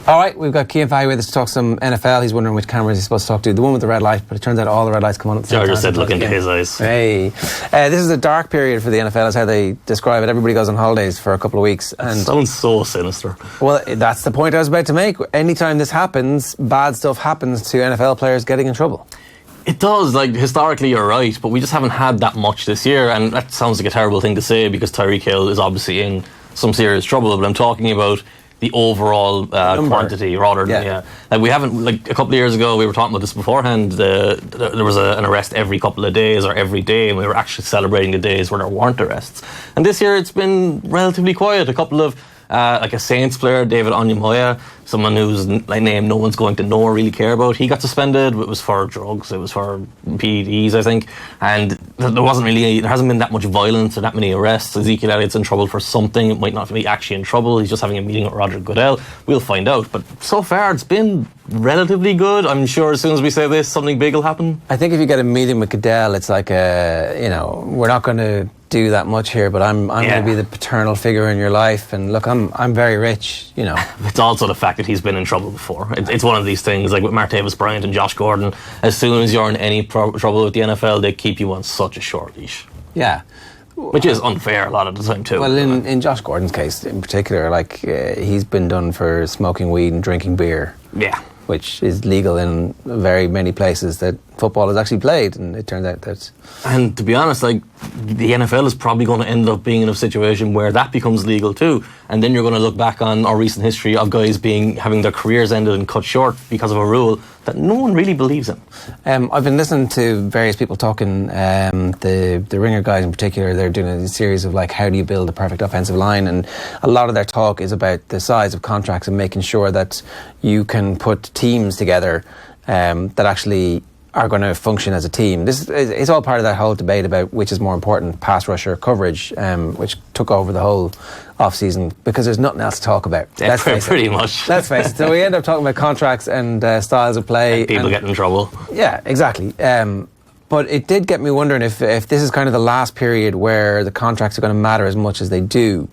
All right, we've got Cian Fahey with us to talk some NFL. He's wondering which cameras he's supposed to talk to. The one with the red light, but it turns out all the red lights come on at the same time. George said look into his eyes. Hey. This is a dark period for the NFL, is how they describe it. Everybody goes on holidays for a couple of weeks. And sounds so sinister. Well, that's the point I was about to make. Anytime this happens, bad stuff happens to NFL players getting in trouble. It does. Historically, you're right, but we just haven't had that much this year, and that sounds like a terrible thing to say because Tyreek Hill is obviously in some serious trouble, but I'm talking about the overall quantity rather than we haven't, a couple of years ago we were talking about this beforehand, there was an arrest every couple of days or every day, and we were actually celebrating the days where there weren't arrests. And this year it's been relatively quiet. A couple of a Saints player, David Onyemaya, someone whose name no one's going to know or really care about, he got suspended. It was for drugs, it was for PEDs, I think, and there hasn't been that much violence or that many arrests. Ezekiel Elliott's in trouble for something. It might not be actually in trouble, he's just having a meeting with Roger Goodell. We'll find out, but so far it's been relatively good. I'm sure as soon as we say this, something big will happen. I think if you get a meeting with Goodell, it's like we're not going to do that much here, but I'm going to be the paternal figure in your life, and look, I'm very rich, It's also the fact that he's been in trouble before. It's one of these things, like with Martavis Bryant and Josh Gordon, as soon as you're in any trouble with the NFL, they keep you on such a short leash. Yeah. Which is unfair a lot of the time too. Well, in Josh Gordon's case in particular, he's been done for smoking weed and drinking beer. Yeah. Which is legal in very many places that football is actually played, and it turns out that... And to be honest, the NFL is probably going to end up being in a situation where that becomes legal too, and then you're going to look back on our recent history of guys having their careers ended and cut short because of a rule that no one really believes in. I've been listening to various people talking, the Ringer guys in particular. They're doing a series of how do you build a perfect offensive line, and a lot of their talk is about the size of contracts and making sure that you can put teams together that actually are going to function as a team. This is all part of that whole debate about which is more important, pass rush or coverage, which took over the whole off-season because there's nothing else to talk about. Yeah, pretty much. Let's face it. So we end up talking about contracts and styles of play. And people getting in trouble. Yeah, exactly. But it did get me wondering if this is kind of the last period where the contracts are going to matter as much as they do.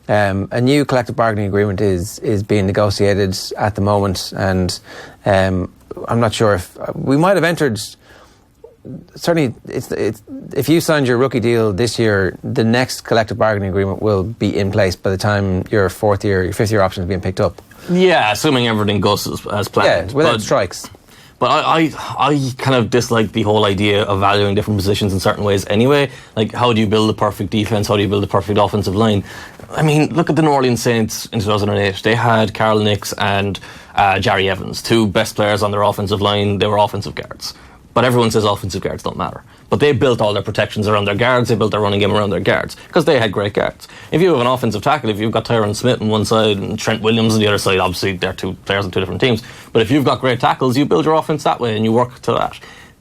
A new collective bargaining agreement is being negotiated at the moment, and I'm not sure if we might have entered. Certainly, it's if you signed your rookie deal this year, the next collective bargaining agreement will be in place by the time your fifth year option is being picked up. Yeah, assuming everything goes as planned. Yeah, without strikes. But I kind of dislike the whole idea of valuing different positions in certain ways anyway. How do you build a perfect defense? How do you build a perfect offensive line? I mean, look at the New Orleans Saints in 2008. They had Carl Nicks and Jerry Evans, two best players on their offensive line. They were offensive guards. But everyone says offensive guards don't matter. But they built all their protections around their guards. They built their running game around their guards because they had great guards. If you have an offensive tackle, if you've got Tyron Smith on one side and Trent Williams on the other side, obviously they're two players on two different teams. But if you've got great tackles, you build your offense that way and you work to that.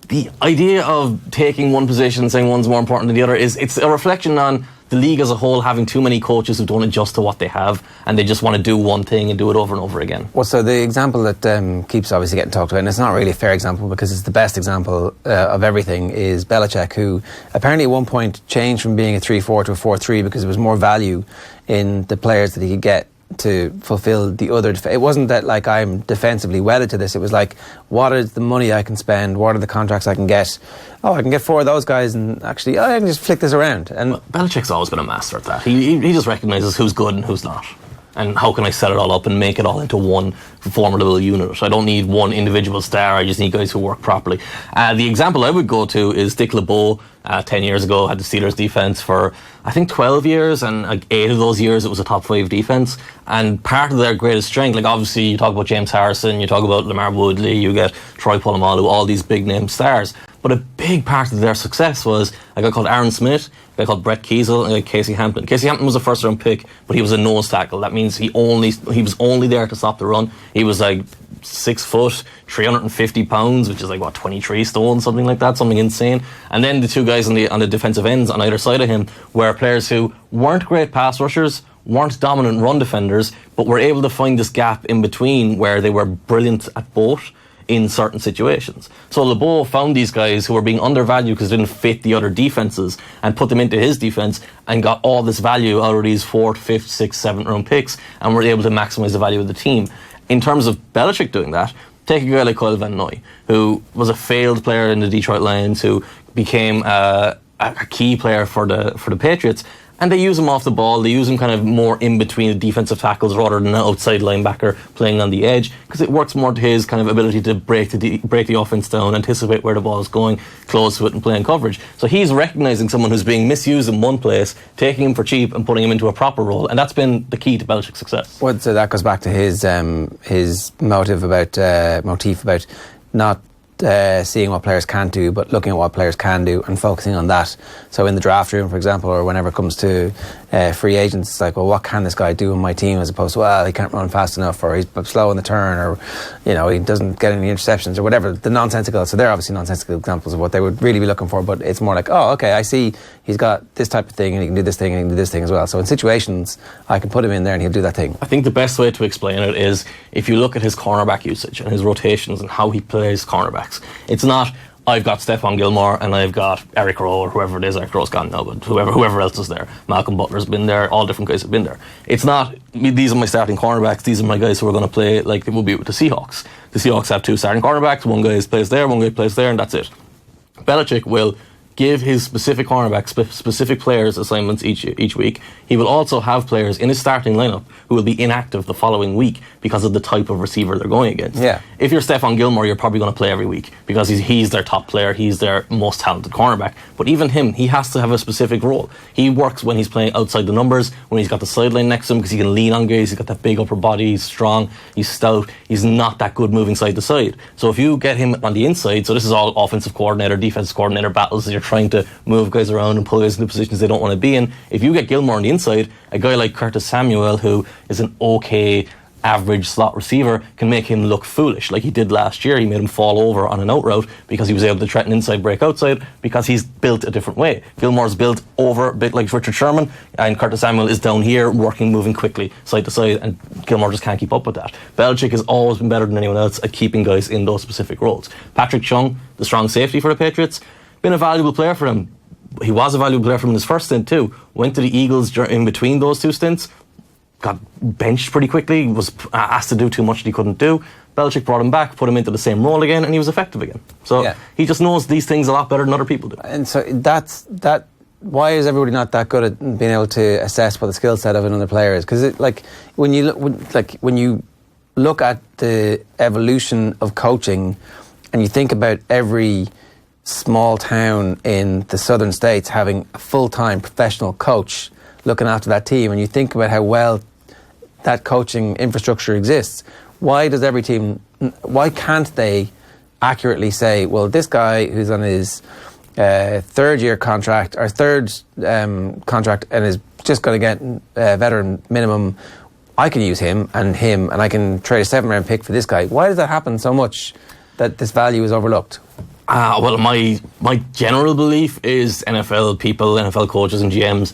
The idea of taking one position and saying one's more important than the other it's a reflection on the league as a whole having too many coaches who don't adjust to what they have and they just want to do one thing and do it over and over again. Well, so the example that keeps obviously getting talked about, and it's not really a fair example because it's the best example of everything, is Belichick, who apparently at one point changed from being a 3-4 to a 4-3 because there was more value in the players that he could get to fulfill the other. It wasn't that I'm defensively wedded to this. It was what is the money I can spend? What are the contracts I can get? Oh, I can get 4 of those guys, and actually I can just flick this around. And Belichick's always been a master at that. He just recognises who's good and who's not. And how can I set it all up and make it all into one formidable unit? I don't need one individual star. I just need guys who work properly. The example I would go to is Dick LeBeau. 10 years ago, had the Steelers defense for I think 12 years, and 8 of those years it was a top 5 defense. And part of their greatest strength, obviously you talk about James Harrison, you talk about Lamar Woodley, you get Troy Polamalu, all these big name stars. But a big part of their success was a guy called Aaron Smith, a guy called Brett Kiesel, and a guy Casey Hampton. Casey Hampton was a first round pick, but he was a nose tackle. That means he was only there to stop the run. He was 6 foot, 350 pounds, which is 23 stone, something like that, something insane. And then the two guys on the defensive ends on either side of him were players who weren't great pass rushers, weren't dominant run defenders, but were able to find this gap in between where they were brilliant at both in certain situations. So LeBeau found these guys who were being undervalued because they didn't fit the other defenses and put them into his defense and got all this value out of these 4th, 5th, 6th, 7th round picks and were able to maximize the value of the team. In terms of Belichick doing that, take a guy like Kyle Van Noy, who was a failed player in the Detroit Lions, who became a key player for the Patriots, and they use him off the ball. They use him kind of more in between the defensive tackles rather than an outside linebacker playing on the edge, because it works more to his kind of ability to break the offense down, anticipate where the ball is going, close to it, and play in coverage. So he's recognising someone who's being misused in one place, taking him for cheap, and putting him into a proper role, and that's been the key to Belichick's success. Well, so that goes back to his motif about not seeing what players can't do, but looking at what players can do and focusing on that. So in the draft room, for example, or whenever it comes to free agents, it's like, well, what can this guy do in my team, as opposed to, well, he can't run fast enough, or he's slow in the turn, or he doesn't get any interceptions, or whatever. The nonsensical. So they're obviously nonsensical examples of what they would really be looking for, but it's more like, oh, okay, I see he's got this type of thing, and he can do this thing, and he can do this thing as well. So in situations, I can put him in there and he'll do that thing. I think the best way to explain it is if you look at his cornerback usage and his rotations and how he plays cornerbacks. It's not, I've got Stephon Gilmore and I've got Eric Rowe, or whoever it is. Eric Rowe's gone now, but whoever else is there. Malcolm Butler's been there. All different guys have been there. It's not, these are my starting cornerbacks. These are my guys who are going to play like they will be with the Seahawks. The Seahawks have 2 starting cornerbacks. One guy plays there, one guy plays there, and that's it. Belichick will give his specific cornerbacks specific players assignments each week. He will also have players in his starting lineup who will be inactive the following week because of the type of receiver they're going against. Yeah. If you're Stephon Gilmore, you're probably going to play every week because he's their top player, he's their most talented cornerback. But even him, he has to have a specific role. He works when he's playing outside the numbers, when he's got the sideline next to him, because he can lean on guys. He's got that big upper body, he's strong, he's stout, he's not that good moving side to side. So if you get him on the inside, so this is all offensive coordinator, defensive coordinator battles, you're trying to move guys around and pull guys into positions they don't want to be in. If you get Gilmore on the inside, a guy like Curtis Samuel, who is an okay average slot receiver, can make him look foolish like he did last year. He made him fall over on an out route because he was able to threaten inside, break outside, because he's built a different way. Gilmore's built over a bit like Richard Sherman, and Curtis Samuel is down here working, moving quickly side to side, and Gilmore just can't keep up with that. Belichick has always been better than anyone else at keeping guys in those specific roles. Patrick Chung, the strong safety for the Patriots, been a valuable player for them. He was a valuable player from his first stint too. Went to the Eagles in between those 2 stints, got benched pretty quickly, was asked to do too much that he couldn't do. Belichick brought him back, put him into the same role again, and he was effective again. So he just knows these things a lot better than other people do. And so that's why is everybody not that good at being able to assess what the skill set of another player is? Because when you look at the evolution of coaching, and you think about every small town in the southern states having a full-time professional coach looking after that team, and you think about how well that coaching infrastructure exists, why can't they accurately say, well, this guy who's on his third-year contract or third contract and is just going to get veteran minimum, I can use him, and I can trade a 7th-round pick for this guy. Why does that happen so much that this value is overlooked? Well, my general belief is NFL people, NFL coaches and GMs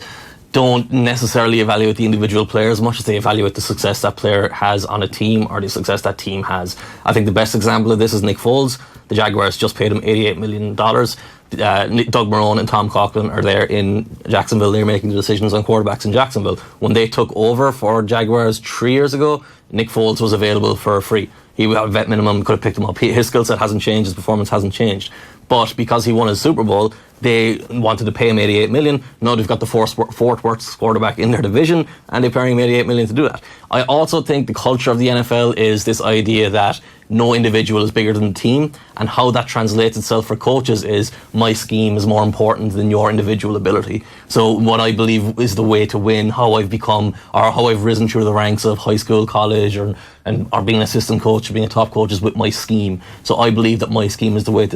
don't necessarily evaluate the individual player as much as they evaluate the success that player has on a team or the success that team has. I think the best example of this is Nick Foles. The Jaguars just paid him $88 million. Doug Marrone and Tom Coughlin are there in Jacksonville. They're making the decisions on quarterbacks in Jacksonville. When they took over for Jaguars 3 years ago, Nick Foles was available for free. He had a vet minimum, could have picked him up. His skill set hasn't changed, his performance hasn't changed. But because he won his Super Bowl, they wanted to pay him $88 million. Now they've got the fourth worst quarterback in their division, and they're paying him $88 million to do that. I also think the culture of the NFL is this idea that no individual is bigger than the team, and how that translates itself for coaches is my scheme is more important than your individual ability. So what I believe is the way to win, how I've become, or how I've risen through the ranks of high school, college, or being an assistant coach, or being a top coach, is with my scheme. So I believe that my scheme is the way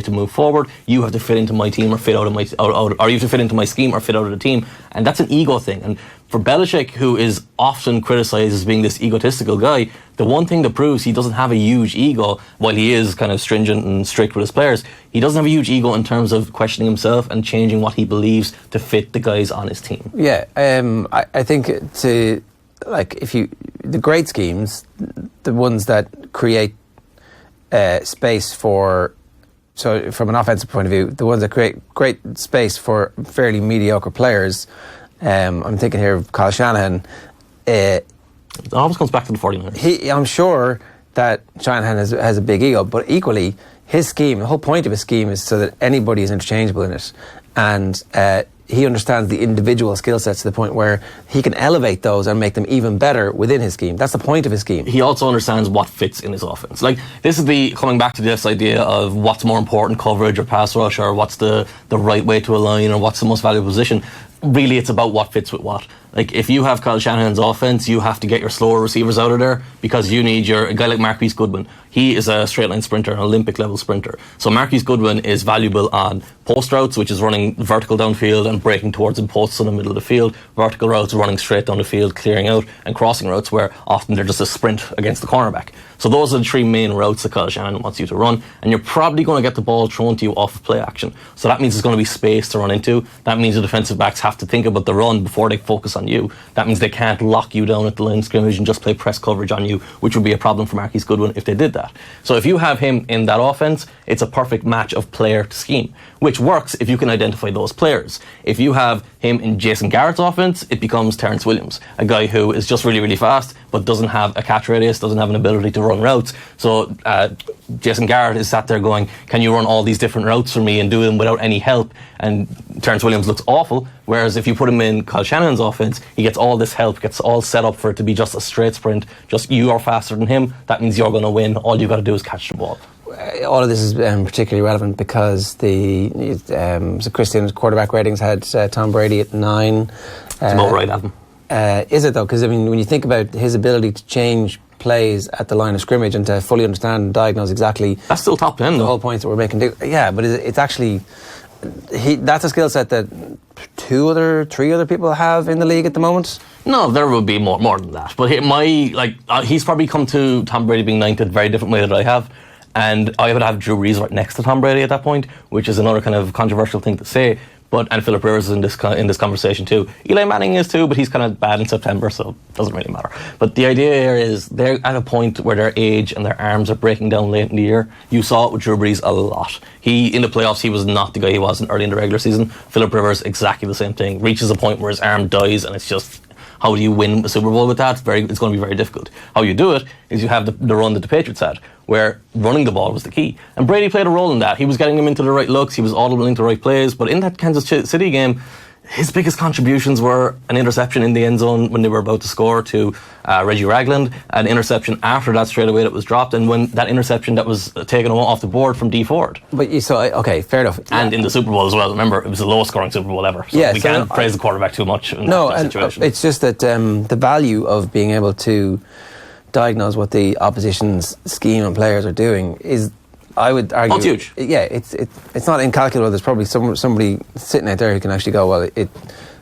to move forward. You have to fit into my team or fit out of my, or you have to fit into my scheme or fit out of the team, and that's an ego thing. And for Belichick, who is often criticised as being this egotistical guy, the one thing that proves he doesn't have a huge ego, while he is kind of stringent and strict with his players, he doesn't have a huge ego in terms of questioning himself and changing what he believes to fit the guys on his team. Yeah, I think the great schemes, the ones that create space for, so from an offensive point of view, the ones that create great space for fairly mediocre players. I'm thinking here of Kyle Shanahan. It always comes back to the 49ers. I'm sure that Shanahan has a big ego, but equally, his scheme, the whole point of his scheme is so that anybody is interchangeable in it. And he understands the individual skill sets to the point where he can elevate those and make them even better within his scheme. That's the point of his scheme. He also understands what fits in his offense. Like, this is coming back to this idea of what's more important, coverage or pass rush, or what's the right way to align, or what's the most valuable position. Really, it's about what fits with what. Like, if you have Kyle Shanahan's offense, you have to get your slower receivers out of there because you need a guy like Marquise Goodwin. He is a straight line sprinter, an Olympic level sprinter. So Marquise Goodwin is valuable on post routes, which is running vertical downfield and breaking towards the posts in the middle of the field. Vertical routes, running straight down the field, clearing out, and crossing routes where often they're just a sprint against the cornerback. So those are the three main routes that Kyle Shanahan wants you to run, and you're probably going to get the ball thrown to you off of play action. So that means there's going to be space to run into. That means the defensive backs have to think about the run before they focus on you. That means they can't lock you down at the line of scrimmage and just play press coverage on you, which would be a problem for Marquise Goodwin if they did that. So if you have him in that offense, it's a perfect match of player to scheme, which works if you can identify those players. If you have him in Jason Garrett's offense, it becomes Terrence Williams, a guy who is just really, really fast, but doesn't have a catch radius, doesn't have an ability to run routes. So Jason Garrett is sat there going, can you run all these different routes for me and do them without any help? And Terrence Williams looks awful, whereas if you put him in Kyle Shanahan's offense, he gets all this help, gets all set up for it to be just a straight sprint, just you are faster than him, that means you're going to win, all you've got to do is catch the ball. All of this is particularly relevant because the Christian's quarterback ratings had Tom Brady at 9. It's about right, Adam. Is it though? Because I mean, when you think about his ability to change plays at the line of scrimmage and to fully understand and diagnose exactly, that's still top 10 the though. whole points that we're making. Yeah, but it's actually that's a skill set that 3 other people have in the league at the moment. No, there would be more than that. But he's probably come to Tom Brady being 9th a very different way that I have. And I would have Drew Brees right next to Tom Brady at that point, which is another kind of controversial thing to say. And Philip Rivers is in this conversation too. Eli Manning is too, but he's kind of bad in September, so it doesn't really matter. But the idea here is they're at a point where their age and their arms are breaking down late in the year. You saw it with Drew Brees a lot. In the playoffs, he was not the guy he was early in the regular season. Philip Rivers, exactly the same thing. Reaches a point where his arm dies, and it's just, how do you win a Super Bowl with that? It's going to be very difficult. How you do it is you have the run that the Patriots had, where running the ball was the key. And Brady played a role in that. He was getting them into the right looks, he was audible into the right plays, but in that Kansas City game, his biggest contributions were an interception in the end zone when they were about to score to Reggie Ragland, an interception after that straight away that was dropped, and when that interception that was taken off the board from Dee Ford. But you saw, okay, fair enough. And in the Super Bowl as well. Remember, it was the lowest scoring Super Bowl ever. So we can't praise the quarterback too much in that situation. It's just that the value of being able to diagnose what the opposition's scheme and players are doing is, I would argue, it's huge. Yeah, it's not incalculable. There's probably somebody sitting out there who can actually go, well, it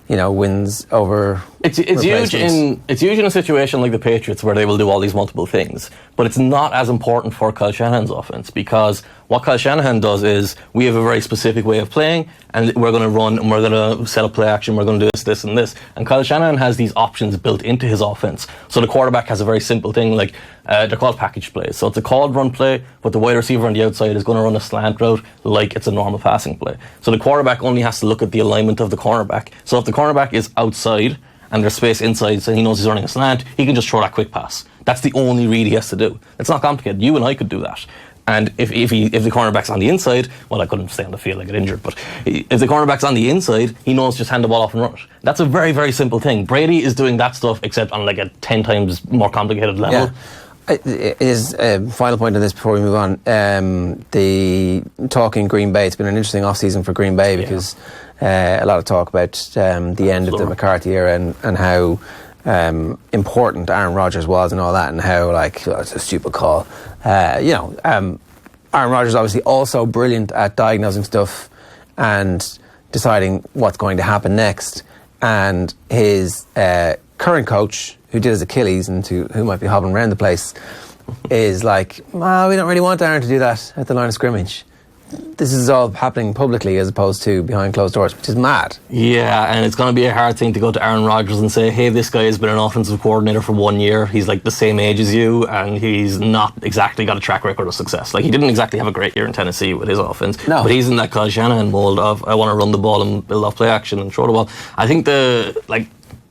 wins over. It's huge in a situation like the Patriots where they will do all these multiple things, but it's not as important for Kyle Shanahan's offense, because what Kyle Shanahan does is we have a very specific way of playing, and we're going to run and we're going to set up play action, we're going to do this and this, and Kyle Shanahan has these options built into his offense. So the quarterback has a very simple thing, like they're called package plays. So it's a called run play, but the wide receiver on the outside is going to run a slant route like it's a normal passing play. So the quarterback only has to look at the alignment of the cornerback. So if the cornerback is outside and there's space inside, so he knows he's running a slant, he can just throw that quick pass. That's the only read he has to do. It's not complicated. You and I could do that. And if the cornerback's on the inside, well, I couldn't stay on the field, I get injured, but if the cornerback's on the inside, he knows just hand the ball off and run it. That's a very, very simple thing. Brady is doing that stuff, except on like a 10 times more complicated level. Yeah. It is final point on this before we move on. The talk in Green Bay, it's been an interesting off-season for Green Bay because a lot of talk about the end of the McCarthy era and how important Aaron Rodgers was and all that, and how it's a stupid call. Aaron Rodgers obviously also brilliant at diagnosing stuff and deciding what's going to happen next. And his current coach, who did his Achilles and who might be hobbling around the place, is like, we don't really want Aaron to do that at the line of scrimmage. This is all happening publicly as opposed to behind closed doors, which is mad. Yeah, and it's going to be a hard thing to go to Aaron Rodgers and say, hey, this guy has been an offensive coordinator for 1 year. He's like the same age as you, and he's not exactly got a track record of success. Like, he didn't exactly have a great year in Tennessee with his offense. No. But he's in that Kyle Shanahan mold of, I want to run the ball and build off play action and throw the ball. I think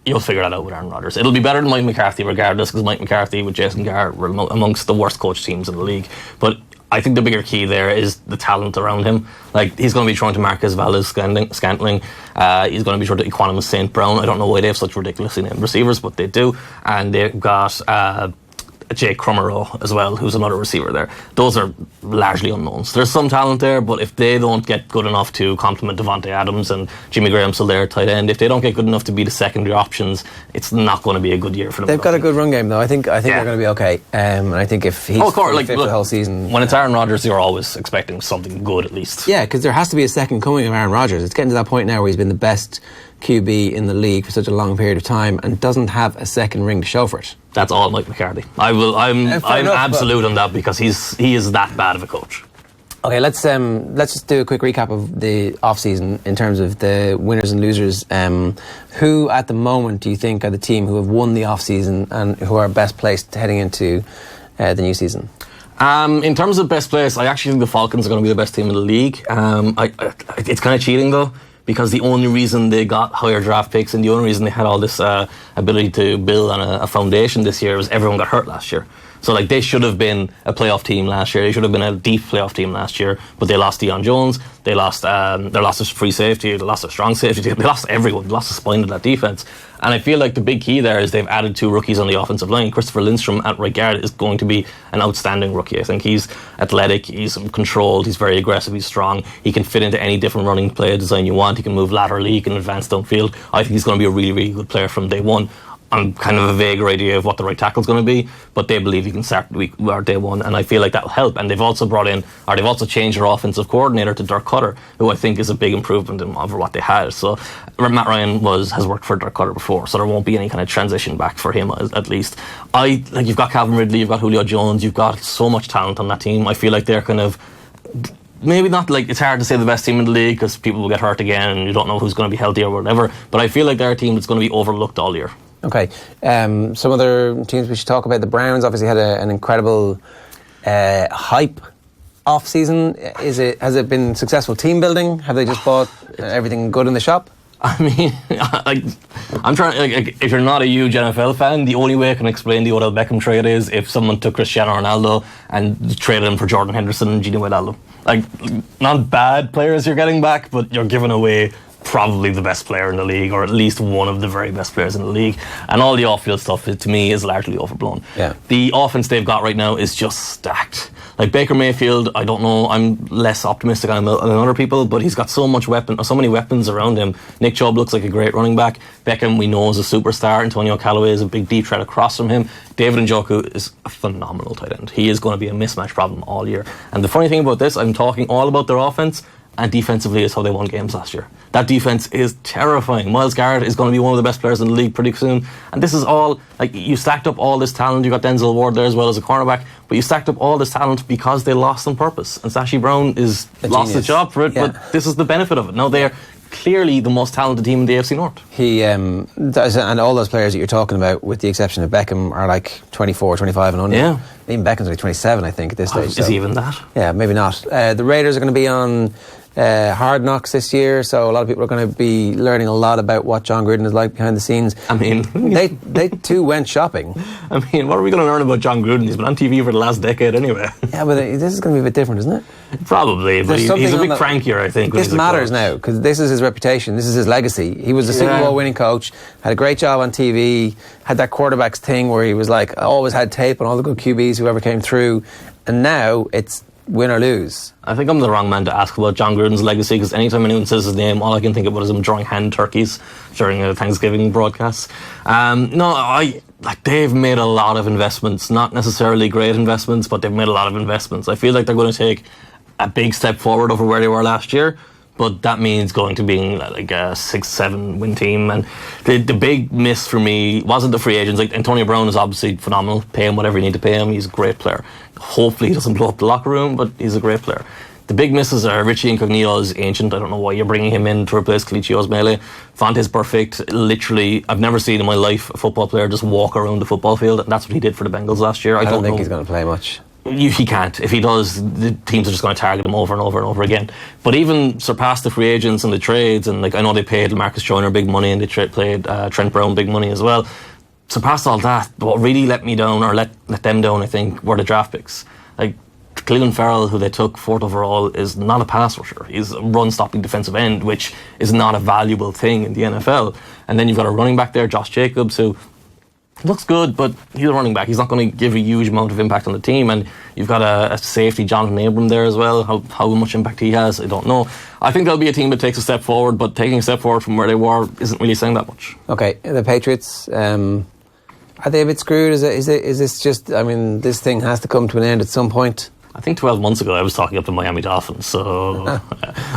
you'll figure that out with Aaron Rodgers. It'll be better than Mike McCarthy regardless, because Mike McCarthy with Jason Garrett were amongst the worst coach teams in the league. But I think the bigger key there is the talent around him. Like, he's going to be throwing to Marcus Valdes-Scantling. He's going to be throwing to Equanimous St. Brown. I don't know why they have such ridiculously named receivers, but they do. And they've got Jake Crummerow as well, who's another receiver there. Those are largely unknowns. There's some talent there, but if they don't get good enough to complement Devontae Adams and Jimmy Graham's still there, tight end, if they don't get good enough to be the secondary options, it's not going to be a good year for them. They've got a good run game, though. I think they're going to be okay. And I think if he's fit for the whole season... When it's Aaron Rodgers, you're always expecting something good, at least. Yeah, because there has to be a second coming of Aaron Rodgers. It's getting to that point now where he's been the best QB in the league for such a long period of time and doesn't have a second ring to show for it. That's all Mike McCarthy. I'm absolute on that, because he is that bad of a coach. Okay, let's just do a quick recap of the off-season in terms of the winners and losers. Who at the moment do you think are the team who have won the off-season and who are best placed heading into the new season? In terms of best place, I actually think the Falcons are going to be the best team in the league. It's kind of cheating though, because the only reason they got higher draft picks and the only reason they had all this ability to build on a foundation this year was everyone got hurt last year. So like, they should have been a playoff team last year. They should have been a deep playoff team last year, but they lost Deion Jones. They lost their free safety. They lost their strong safety. They lost everyone. They lost the spine of that defense. And I feel like the big key there is they've added 2 rookies on the offensive line. Christopher Lindstrom at right guard is going to be an outstanding rookie. I think he's athletic, he's controlled, he's very aggressive, he's strong. He can fit into any different running play design you want. He can move laterally, he can advance downfield. I think he's going to be a really, really good player from day one. I'm kind of a vaguer idea of what the right tackle's going to be, but they believe he can start day one, and I feel like that'll help. And they've also changed their offensive coordinator to Dirk Cutter, who I think is a big improvement over what they had. So Matt Ryan has worked for Dirk Cutter before, so there won't be any kind of transition back for him at least. You've got Calvin Ridley, you've got Julio Jones, you've got so much talent on that team. I feel like they're kind of, maybe not, like, it's hard to say the best team in the league because people will get hurt again and you don't know who's going to be healthy or whatever, but I feel like they're a team that's going to be overlooked all year. Okay, some other teams we should talk about. The Browns obviously had an incredible hype off-season. Has it been successful team building? Have they just bought everything good in the shop? I mean, I'm trying. If you're not a huge NFL fan, the only way I can explain the Odell Beckham trade is if someone took Cristiano Ronaldo and traded him for Jordan Henderson and Gino Wijnaldum. Like, not bad players you're getting back, but you're giving away probably the best player in the league, or at least one of the very best players in the league, and all the off-field stuff to me is largely overblown. Yeah. The offense they've got right now is just stacked. Like Baker Mayfield, I don't know, I'm less optimistic on him than other people, but he's got so many weapons around him. Nick Chubb looks like a great running back. Beckham, we know, is a superstar. Antonio Callaway is a big deep threat across from him. David Njoku is a phenomenal tight end. He is going to be a mismatch problem all year. And the funny thing about this, I'm talking all about their offense, and defensively is how they won games last year. That defense is terrifying. Myles Garrett is going to be one of the best players in the league pretty soon. And this is all, like, you stacked up all this talent. You got Denzel Ward there as well as a cornerback, but you stacked up all this talent because they lost on purpose. And Sashi Brown lost his job for it, yeah. But this is the benefit of it. Now they're clearly the most talented team in the AFC North. He and all those players that you're talking about, with the exception of Beckham, are like 24, 25 and under. Yeah. Even Beckham's like 27, I think, at this stage. Is he even that? Yeah, maybe not. The Raiders are going to be on Hard Knocks this year, so a lot of people are going to be learning a lot about what John Gruden is like behind the scenes. I mean, they too went shopping. I mean, what are we going to learn about John Gruden? He's been on TV for the last decade anyway. Yeah, but this is going to be a bit different, isn't it? Probably, but he's a bit crankier, I think. This matters now, because this is his reputation, this is his legacy. He was a Super Bowl winning coach, had a great job on TV, had that quarterbacks thing where he was like, always had tape on all the good QBs whoever came through, and now it's win or lose. I think I'm the wrong man to ask about John Gruden's legacy, because anytime anyone says his name, all I can think about is him drawing hand turkeys during Thanksgiving broadcasts. They've made a lot of investments, not necessarily great investments, but they've made a lot of investments. I feel like they're going to take a big step forward over where they were last year, but that means going to being like a 6-7 win team. And the big miss for me wasn't the free agents. Like, Antonio Brown is obviously phenomenal. Pay him whatever you need to pay him. He's a great player. Hopefully he doesn't blow up the locker room, but he's a great player. The big misses are Richie Incognito is ancient. I don't know why you're bringing him in to replace Kalichi Osmele. Fonte's perfect. Literally, I've never seen in my life a football player just walk around the football field, and that's what he did for the Bengals last year. I don't think he's going to play much. He can't. If he does, the teams are just going to target him over and over and over again. But even surpass the free agents and the trades, and like I know they paid Marcus Joyner big money, and they played Trent Brown big money as well. Surpassed all that, what really let me down, or let them down, I think, were the draft picks. Like Cleveland Farrell, who they took 4th overall, is not a pass rusher. He's a run-stopping defensive end, which is not a valuable thing in the NFL. And then you've got a running back there, Josh Jacobs, who looks good, but he's a running back. He's not going to give a huge amount of impact on the team. And you've got a safety, Jonathan Abram, there as well. How much impact he has, I don't know. I think there'll be a team that takes a step forward, but taking a step forward from where they were isn't really saying that much. Okay, the Patriots, are they a bit screwed? Is this just, I mean, this thing has to come to an end at some point? I think 12 months ago I was talking up the Miami Dolphins, so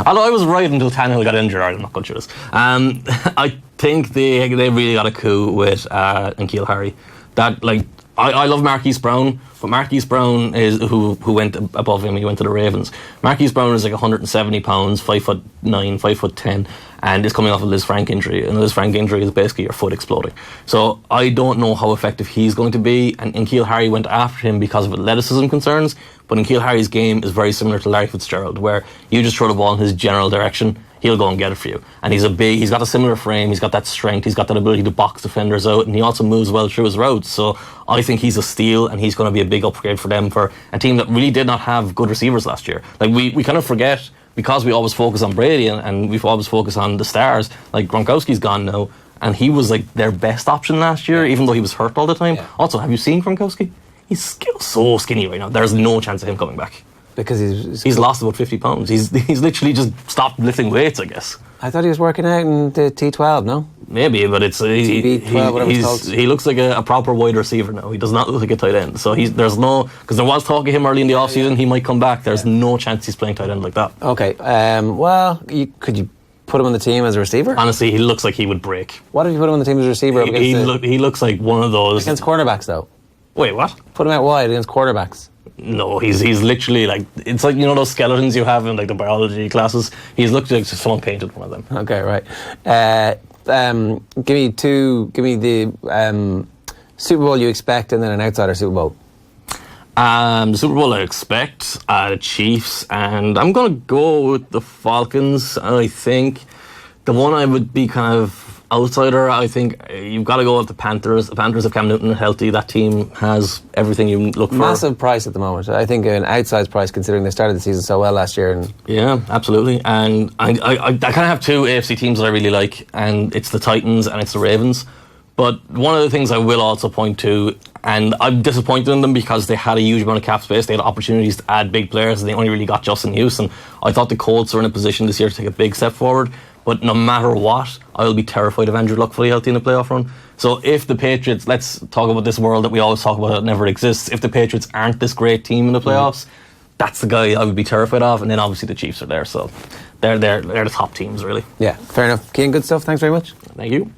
although I was right until Tannehill got injured. I'm not going to do this. I think they really got a coup with N'Keal Harry. That, like, I love Marquise Brown, but Marquise Brown is who went above him. He went to the Ravens. Marquise Brown is like 170 pounds, 5'9", 5'10", and is coming off a Liz Frank injury. And a Liz Frank injury is basically your foot exploding. So I don't know how effective he's going to be. And N'Keal Harry went after him because of athleticism concerns. But N'Keal Harry's game is very similar to Larry Fitzgerald, where you just throw the ball in his general direction, he'll go and get it for you. And he's got a similar frame, he's got that strength, he's got that ability to box defenders out, and he also moves well through his routes. So I think he's a steal, and he's going to be a big upgrade for them, for a team that really did not have good receivers last year. Like we kind of forget, because we always focus on Brady and we've always focused on the stars. Like Gronkowski's gone now, and he was like their best option last year, even though he was hurt all the time. Yeah. Also, have you seen Gronkowski? He's so skinny right now. There's no chance of him coming back. Because he's lost about 50 pounds. He's literally just stopped lifting weights, I guess. I thought he was working out in the T12, no? Maybe, but it's he looks like a proper wide receiver now. He does not look like a tight end. So there's no, because there was talk of him early in the offseason, he might come back. There's no chance he's playing tight end like that. Okay, well, could you put him on the team as a receiver? Honestly, he looks like he would break. What if you put him on the team as a receiver? He looks like one of those. Against cornerbacks, though. Wait, what? Put him out wide against quarterbacks. No, he's literally like, it's like, you know those skeletons you have in like the biology classes? He's looked like someone painted one of them. Okay, right. Give me the Super Bowl you expect, and then an outsider Super Bowl. The Super Bowl I expect, the Chiefs, and I'm going to go with the Falcons. I think the one I would be kind of outsider, I think you've got to go with the Panthers. The Panthers have Cam Newton healthy. That team has everything you look for. Massive price at the moment. I think an outsized price, considering they started the season so well last year. Yeah, absolutely. And I kind of have two AFC teams that I really like, and it's the Titans and it's the Ravens. But one of the things I will also point to, and I'm disappointed in them because they had a huge amount of cap space. They had opportunities to add big players, and they only really got Justin Houston. I thought the Colts were in a position this year to take a big step forward. But no matter what, I'll be terrified of Andrew Luck fully healthy in the playoff run. So if the Patriots, let's talk about this world that we always talk about that never exists. If the Patriots aren't this great team in the playoffs, that's the guy I would be terrified of. And then obviously the Chiefs are there. So they're the top teams, really. Yeah, fair enough. Cian, good stuff. Thanks very much. Thank you.